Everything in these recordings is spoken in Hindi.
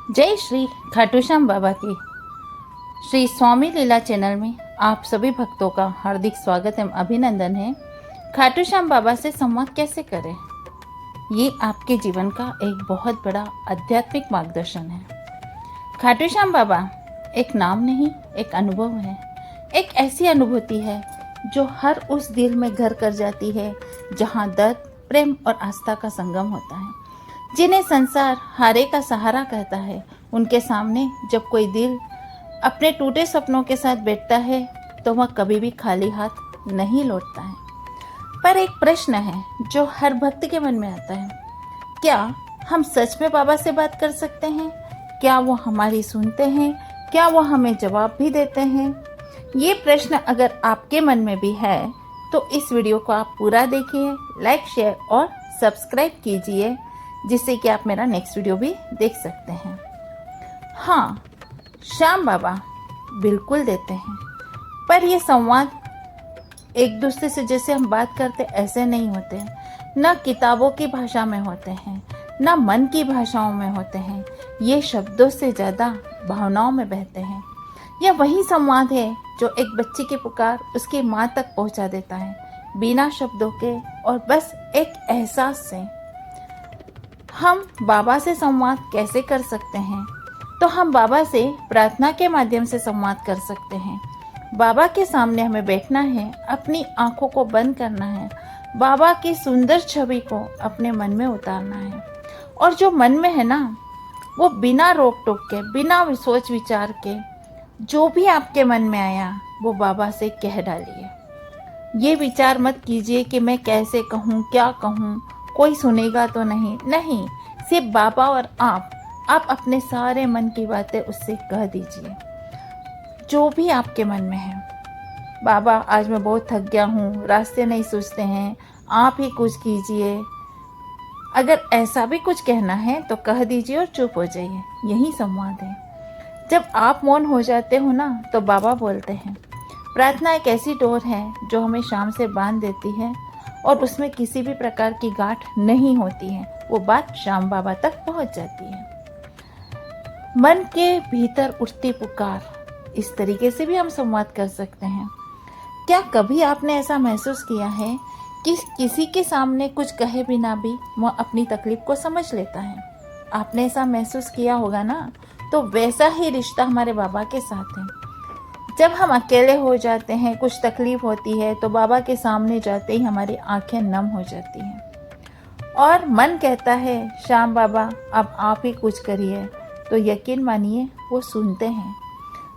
जय श्री खाटू श्याम बाबा की श्री स्वामी लीला चैनल में आप सभी भक्तों का हार्दिक स्वागत एवं अभिनंदन है। खाटू श्याम बाबा से संवाद कैसे करें, ये आपके जीवन का एक बहुत बड़ा आध्यात्मिक मार्गदर्शन है। खाटू श्याम बाबा एक नाम नहीं, एक अनुभव है। एक ऐसी अनुभूति है जो हर उस दिल में घर कर जाती है जहाँ दर्द, प्रेम और आस्था का संगम होता है। जिन्हें संसार हारे का सहारा कहता है, उनके सामने जब कोई दिल अपने टूटे सपनों के साथ बैठता है तो वह कभी भी खाली हाथ नहीं लौटता है। पर एक प्रश्न है जो हर भक्त के मन में आता है, क्या हम सच में बाबा से बात कर सकते हैं? क्या वो हमारी सुनते हैं? क्या वो हमें जवाब भी देते हैं? ये प्रश्न अगर आपके मन में भी है तो इस वीडियो को आप पूरा देखिए, लाइक, शेयर और सब्सक्राइब कीजिए, जिससे कि आप मेरा नेक्स्ट वीडियो भी देख सकते हैं। हाँ, श्याम बाबा बिल्कुल देते हैं, पर ये संवाद एक दूसरे से जैसे हम बात करते ऐसे नहीं होते हैं। ना किताबों की भाषा में होते हैं, ना मन की भाषाओं में होते हैं। ये शब्दों से ज़्यादा भावनाओं में बहते हैं। यह वही संवाद है जो एक बच्चे की पुकार उसकी माँ तक पहुँचा देता है, बिना शब्दों के और बस एक एहसास से। हम बाबा से संवाद कैसे कर सकते हैं? तो हम बाबा से प्रार्थना के माध्यम से संवाद कर सकते हैं। बाबा के सामने हमें बैठना है, अपनी आंखों को बंद करना है, बाबा की सुंदर छवि को अपने मन में उतारना है, और जो मन में है ना, वो बिना रोक टोक के, बिना सोच विचार के, जो भी आपके मन में आया वो बाबा से कह डालिए। ये विचार मत कीजिए कि मैं कैसे कहूँ, क्या कहूँ, कोई सुनेगा तो नहीं, सिर्फ बाबा और आप अपने सारे मन की बातें उससे कह दीजिए, जो भी आपके मन में है। बाबा, आज मैं बहुत थक गया हूँ, रास्ते नहीं सूझते हैं, आप ही कुछ कीजिए। अगर ऐसा भी कुछ कहना है तो कह दीजिए और चुप हो जाइए। यही संवाद है। जब आप मौन हो जाते हो ना, तो बाबा बोलते हैं। प्रार्थना एक ऐसी डोर है जो हमें शाम से बांध देती है और उसमें किसी भी प्रकार की गांठ नहीं होती है। वो बात श्याम बाबा तक पहुंच जाती है। मन के भीतर उठती पुकार, इस तरीके से भी हम संवाद कर सकते हैं। क्या कभी आपने ऐसा महसूस किया है कि किसी के सामने कुछ कहे बिना भी वह अपनी तकलीफ को समझ लेता है? आपने ऐसा महसूस किया होगा ना? तो वैसा ही रिश्ता हमारे बाबा के साथ है। जब हम अकेले हो जाते हैं, कुछ तकलीफ होती है, तो बाबा के सामने जाते ही हमारी आंखें नम हो जाती हैं और मन कहता है, श्याम बाबा अब आप ही कुछ करिए। तो यकीन मानिए वो सुनते हैं।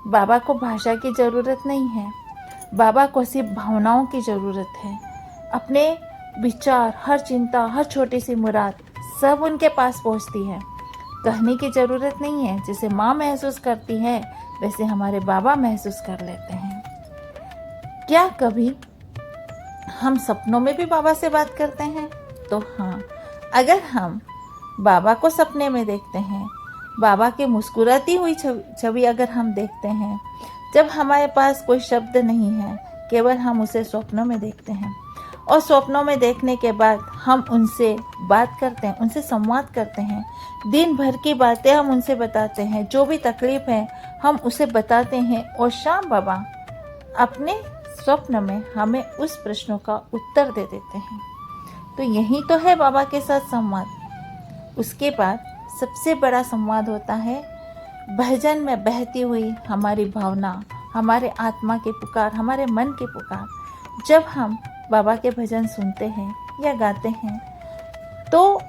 बाबा को भाषा की ज़रूरत नहीं है, बाबा को सिर्फ भावनाओं की ज़रूरत है। अपने विचार, हर चिंता, हर छोटी सी मुराद सब उनके पास पहुंचती है। कहने की ज़रूरत नहीं है। जैसे माँ महसूस करती है वैसे हमारे बाबा महसूस कर लेते हैं। क्या कभी हम सपनों में भी बाबा से बात करते हैं? तो हाँ, अगर हम बाबा को सपने में देखते हैं, बाबा की मुस्कुराती हुई छवि अगर हम देखते हैं, जब हमारे पास कोई शब्द नहीं है, केवल हम उसे स्वप्नों में देखते हैं, और स्वप्नों में देखने के बाद हम उनसे बात करते हैं, उनसे संवाद करते हैं, दिन भर की बातें हम उनसे बताते हैं, जो भी तकलीफ है हम उसे बताते हैं, और श्याम बाबा अपने स्वप्न में हमें उस प्रश्नों का उत्तर दे देते हैं। तो यही तो है बाबा के साथ संवाद। उसके बाद सबसे बड़ा संवाद होता है भजन में बहती हुई हमारी भावना, हमारे आत्मा की पुकार, हमारे मन की पुकार। जब हम बाबा के भजन सुनते हैं या गाते हैं तो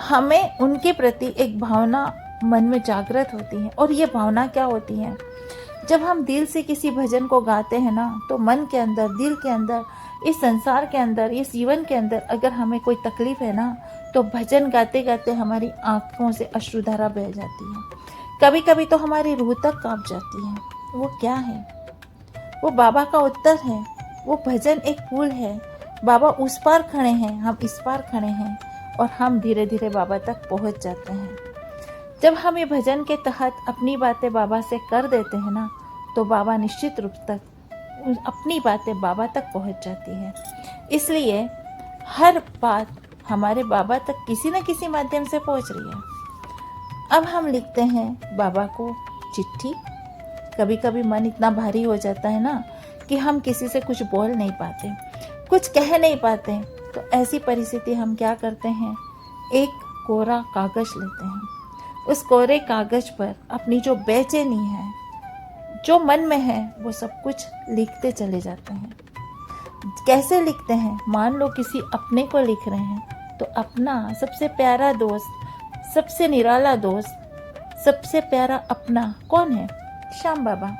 हमें उनके प्रति एक भावना मन में जागृत होती है। और ये भावना क्या होती है? जब हम दिल से किसी भजन को गाते हैं ना, तो मन के अंदर, दिल के अंदर, इस संसार के अंदर, इस जीवन के अंदर अगर हमें कोई तकलीफ है ना, तो भजन गाते गाते हमारी आंखों से अश्रुधारा बह जाती है। कभी कभी तो हमारी रूह तक कांप जाती है। वो क्या है? वो बाबा का उत्तर है। वो भजन एक पुल है। बाबा उस पार खड़े हैं, हम इस पार खड़े हैं, और हम धीरे धीरे बाबा तक पहुंच जाते हैं। जब हम ये भजन के तहत अपनी बातें बाबा से कर देते हैं ना, तो बाबा निश्चित रूप तक अपनी बातें बाबा तक पहुंच जाती है। इसलिए हर बात हमारे बाबा तक किसी न किसी माध्यम से पहुंच रही है। अब हम लिखते हैं बाबा को चिट्ठी। कभी कभी मन इतना भारी हो जाता है ना कि हम किसी से कुछ बोल नहीं पाते, कुछ कह नहीं पाते। तो ऐसी परिस्थिति हम क्या करते हैं, एक कोरा कागज लेते हैं। उस कोरे कागज पर अपनी जो बेचैनी है, जो मन में है, वो सब कुछ लिखते चले जाते हैं। कैसे लिखते हैं, मान लो किसी अपने को लिख रहे हैं, तो अपना सबसे प्यारा दोस्त, सबसे निराला दोस्त, सबसे प्यारा अपना कौन है, श्याम बाबा।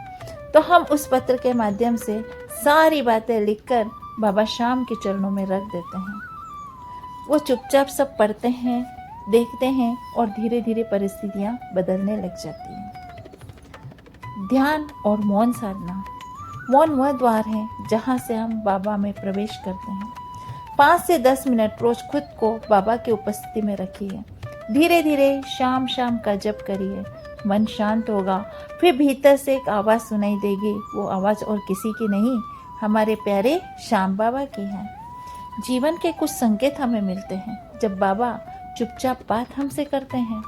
तो हम उस पत्र के माध्यम से सारी बातें लिखकर बाबा श्याम के चरणों में रख देते हैं। वो चुपचाप सब पढ़ते हैं, देखते हैं और धीरे धीरे परिस्थितियां बदलने लग जाती हैं। ध्यान और मौन साधना। मौन वह द्वार है जहाँ से हम बाबा में प्रवेश करते हैं। 5 से 10 मिनट रोज खुद को बाबा की उपस्थिति में रखिए। धीरे धीरे शाम शाम का जप करिए। मन शांत होगा, फिर भीतर से एक आवाज़ सुनाई देगी। वो आवाज़ और किसी की नहीं, हमारे प्यारे श्याम बाबा की है। जीवन के कुछ संकेत हमें मिलते हैं जब बाबा चुपचाप बात हमसे करते हैं।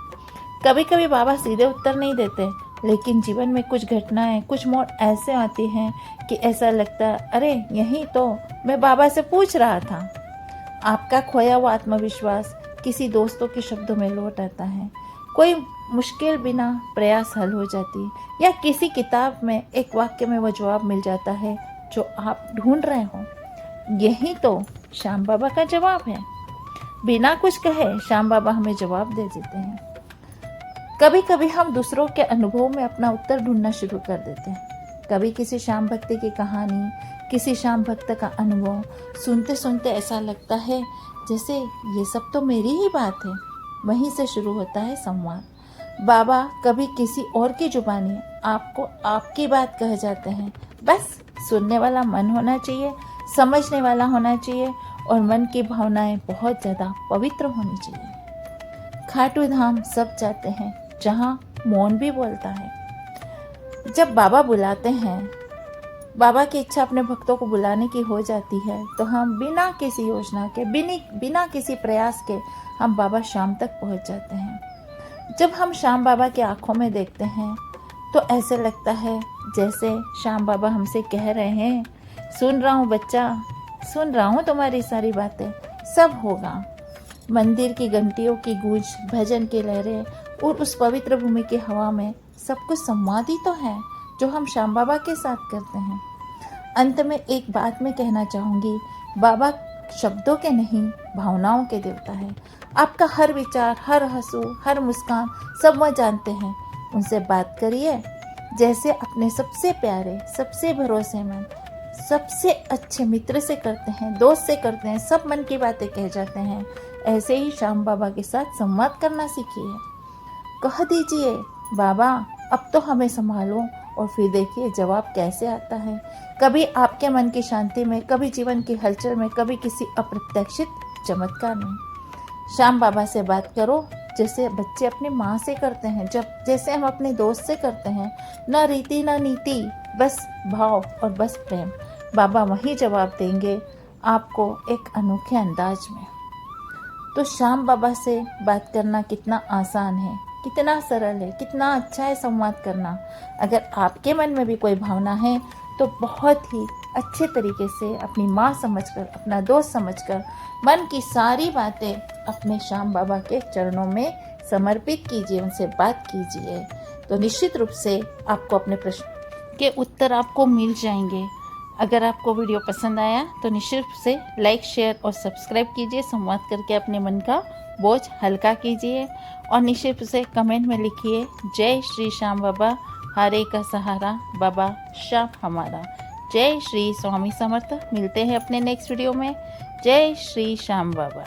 कभी कभी बाबा सीधे उत्तर नहीं देते, लेकिन जीवन में कुछ घटनाएं, कुछ मोड़ ऐसे आती हैं कि ऐसा लगता है, अरे यही तो मैं बाबा से पूछ रहा था। आपका खोया हुआ आत्मविश्वास किसी दोस्तों के शब्दों में लौट आता है। कोई मुश्किल बिना प्रयास हल हो जाती, या किसी किताब में एक वाक्य में वो जवाब मिल जाता है जो आप ढूंढ रहे हो। यही तो श्याम बाबा का जवाब है। बिना कुछ कहे श्याम बाबा हमें जवाब दे देते हैं। कभी कभी हम दूसरों के अनुभव में अपना उत्तर ढूंढना शुरू कर देते हैं। कभी किसी श्याम भक्त की कहानी, किसी श्याम भक्त का अनुभव सुनते सुनते ऐसा लगता है जैसे ये सब तो मेरी ही बात है। वहीं से शुरू होता है संवाद। बाबा कभी किसी और की जुबानी आपको आपकी बात कह जाते हैं। बस सुनने वाला मन होना चाहिए, समझने वाला होना चाहिए और मन की भावनाएं बहुत ज़्यादा पवित्र होनी चाहिए। खाटू धाम सब जाते हैं जहाँ मौन भी बोलता है। जब बाबा बुलाते हैं, बाबा की इच्छा अपने भक्तों को बुलाने की हो जाती है, तो हम बिना किसी योजना के, बिना किसी प्रयास के हम बाबा श्याम तक पहुँच जाते हैं। जब हम श्याम बाबा की आंखों में देखते हैं तो ऐसे लगता है जैसे श्याम बाबा हमसे कह रहे हैं, सुन रहा हूँ बच्चा, सुन रहा हूँ तुम्हारी सारी बातें, सब होगा। मंदिर की घंटियों की गूंज, भजन की लहरें और उस पवित्र भूमि की हवा में सब कुछ संवाद ही तो है जो हम श्याम बाबा के साथ करते हैं। अंत में एक बात मैं कहना चाहूँगी, बाबा शब्दों के नहीं, भावनाओं के देवता है। आपका हर विचार, हर हंसू, हर मुस्कान सब वह जानते हैं। उनसे बात करिए जैसे अपने सबसे प्यारे, सबसे भरोसेमंद, सबसे अच्छे मित्र से करते हैं, दोस्त से करते हैं, सब मन की बातें कह जाते हैं। ऐसे ही श्याम बाबा के साथ संवाद करना सीखिए। कह दीजिए, बाबा अब तो हमें संभालो, और फिर देखिए जवाब कैसे आता है। कभी आपके मन की शांति में, कभी जीवन की हलचल में, कभी किसी अप्रत्याशित चमत्कार में। श्याम बाबा से बात करो जैसे बच्चे अपनी माँ से करते हैं, जैसे हम अपने दोस्त से करते हैं। ना रीति ना नीति, बस भाव और बस प्रेम। बाबा वही जवाब देंगे आपको एक अनोखे अंदाज में। तो श्याम बाबा से बात करना कितना आसान है, कितना सरल है, कितना अच्छा है संवाद करना। अगर आपके मन में भी कोई भावना है तो बहुत ही अच्छे तरीके से अपनी माँ समझकर, अपना दोस्त समझकर मन की सारी बातें अपने श्याम बाबा के चरणों में समर्पित कीजिए, उनसे बात कीजिए। तो निश्चित रूप से आपको अपने प्रश्न के उत्तर आपको मिल जाएंगे। अगर आपको वीडियो पसंद आया तो निश्चित रूप से लाइक, शेयर और सब्सक्राइब कीजिए। संवाद करके अपने मन का बोझ हल्का कीजिए और निश्चित रूप से कमेंट में लिखिए, जय श्री श्याम बाबा, हारे का सहारा, बाबा श्याम हमारा। जय श्री स्वामी समर्थ। मिलते हैं अपने नेक्स्ट वीडियो में। जय श्री श्याम बाबा।